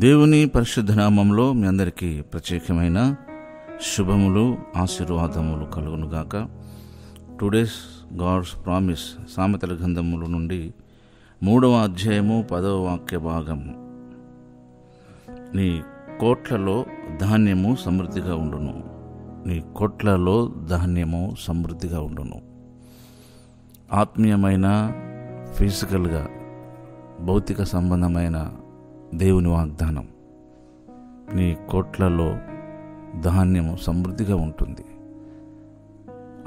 దేవుని పరిశుద్ధ నామంలో మీ అందరికీ ప్రత్యేకమైన శుభములు, ఆశీర్వాదములు కలుగునుగాక. టుడేస్ గాడ్స్ ప్రామిస్ సామెతల గ్రంథముల నుండి 3వ అధ్యాయము 10వ వాక్య భాగం. నీ కోట్లలో ధాన్యము సమృద్ధిగా ఉండును. నీ కోట్లలో ధాన్యము సమృద్ధిగా ఉండును. ఆత్మీయమైన, ఫిజికల్గా, భౌతిక సంబంధమైన దేవుని వాగ్దానం. నీ కోట్లలో ధాన్యము సమృద్ధిగా ఉంటుంది.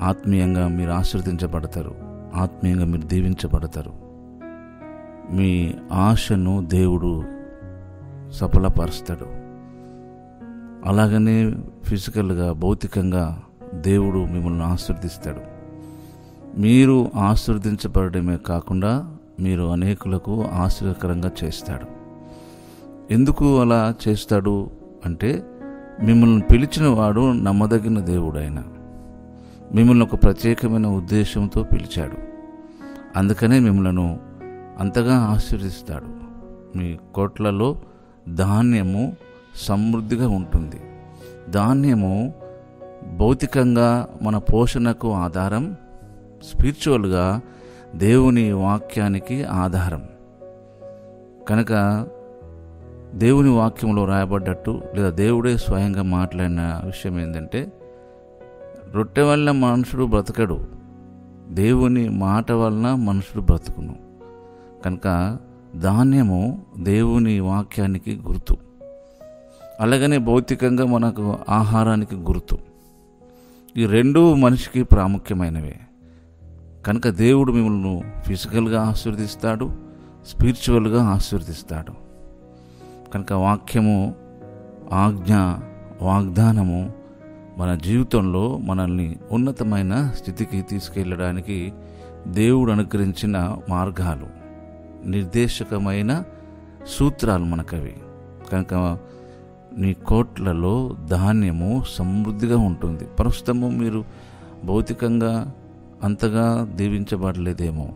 ఆత్మీయంగా మీరు ఆశీర్వదించబడతారు. ఆత్మీయంగా మీరు దీవించబడతారు. మీ ఆశను దేవుడు సఫలపరుస్తాడు. అలాగనే ఫిజికల్గా, భౌతికంగా దేవుడు మిమ్మల్ని ఆశీర్వదిస్తాడు. మీరు ఆశీర్వదించబడమే కాకుండా మీరు అనేకులకు ఆశీర్వదకరంగా చేస్తాడు. ఎందుకు అలా చేస్తాడు అంటే, మిమ్మల్ని పిలిచిన వాడు నమ్మదగిన దేవుడు. ఆయన మిమ్మల్ని ఒక ప్రత్యేకమైన ఉద్దేశంతో పిలిచాడు. అందుకనే మిమ్మల్ని అంతగా ఆశీర్వదిస్తాడు. మీ కోట్లలో ధాన్యము సమృద్ధిగా ఉంటుంది. ధాన్యము భౌతికంగా మన పోషణకు ఆధారం, స్పిరిచువల్గా దేవుని వాక్యానికి ఆధారం. కనుక దేవుని వాక్యంలో రాయబడ్డట్టు, లేదా దేవుడే స్వయంగా మాట్లాడిన విషయం ఏంటంటే, రొట్టె వలన మనుషుడు బ్రతకడు, దేవుని మాట వలన మనుషుడు బ్రతుకును. కనుక ధాన్యము దేవుని వాక్యానికి గుర్తు. అలాగనే భౌతికంగా మనకు ఆహారానికి గుర్తు. ఈ రెండూ మనిషికి ప్రాముఖ్యమైనవే. కనుక దేవుడు మిమ్మల్ని ఫిజికల్గా ఆశీర్వదిస్తాడు, స్పిరిచువల్గా ఆశీర్వదిస్తాడు. కనుక వాక్యము, ఆజ్ఞ, వాగ్దానము మన జీవితంలో మనల్ని ఉన్నతమైన స్థితికి తీసుకెళ్ళడానికి దేవుడు అనుగ్రహించిన మార్గాలు, నిర్దేశకమైన సూత్రాలు మనకవి. కనుక నీ కోట్లలో ధాన్యము సమృద్ధిగా ఉంటుంది. ప్రస్తుతము మీరు భౌతికంగా అంతగా దీవించబడలేదేమో.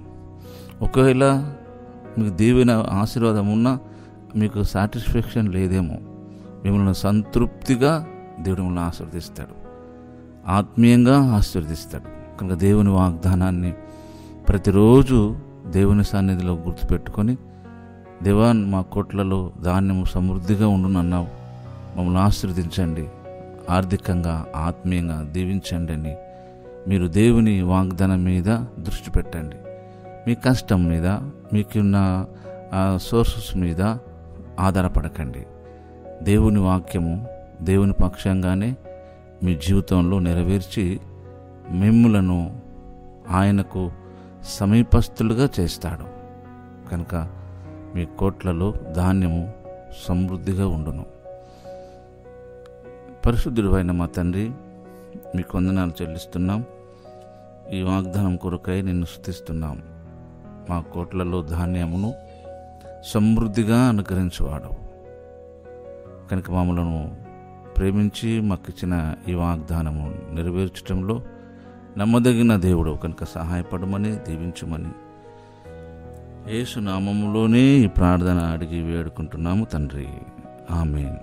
ఒకవేళ మీకు దీవెన, ఆశీర్వాదం ఉన్నా మీకు సాటిస్ఫాక్షన్ లేదేమో. మిమ్మల్ని సంతృప్తిగా దేవుడు మిమ్మల్ని ఆశీర్వదిస్తాడు, ఆత్మీయంగా ఆశీర్వదిస్తాడు. కనుక దేవుని వాగ్దానాన్ని ప్రతిరోజు దేవుని సన్నిధిలో గుర్తుపెట్టుకొని, దేవా, మా కోట్లలో ధాన్యము సమృద్ధిగా ఉండునన్నావు, మమ్మల్ని ఆశీర్వదించండి, ఆర్థికంగా, ఆత్మీయంగా దీవించండి అని మీరు దేవుని వాగ్దానం మీద దృష్టి పెట్టండి. మీ కష్టం మీద, మీకున్న సోర్సెస్ మీద ఆధారపడకండి. దేవుని వాక్యము దేవుని పక్షంగానే మీ జీవితంలో నెరవేర్చి మిమ్ములను ఆయనకు సమీపస్తులుగా చేస్తాడు. కనుక మీ కోట్లలో ధాన్యము సమృద్ధిగా ఉండును. పరిశుద్ధుడైన మా తండ్రి, మీకు వందనాలు చెల్లిస్తున్నాం. ఈ వాగ్దానం కొరకై నిన్ను స్తుతిస్తున్నాం. మా కోట్లలో ధాన్యమును సమృద్ధిగా అనుగ్రహించువాడు. కనుక మమ్మలను ప్రేమించి మాకు ఇచ్చిన ఈ వాగ్దానము నెరవేర్చడంలో నమ్మదగిన దేవుడు. కనుక సహాయపడమని, దీవించమని యేసు నామములోనే ఈ ప్రార్థన అడిగి వేడుకుంటున్నాము తండ్రి. ఆమేన్.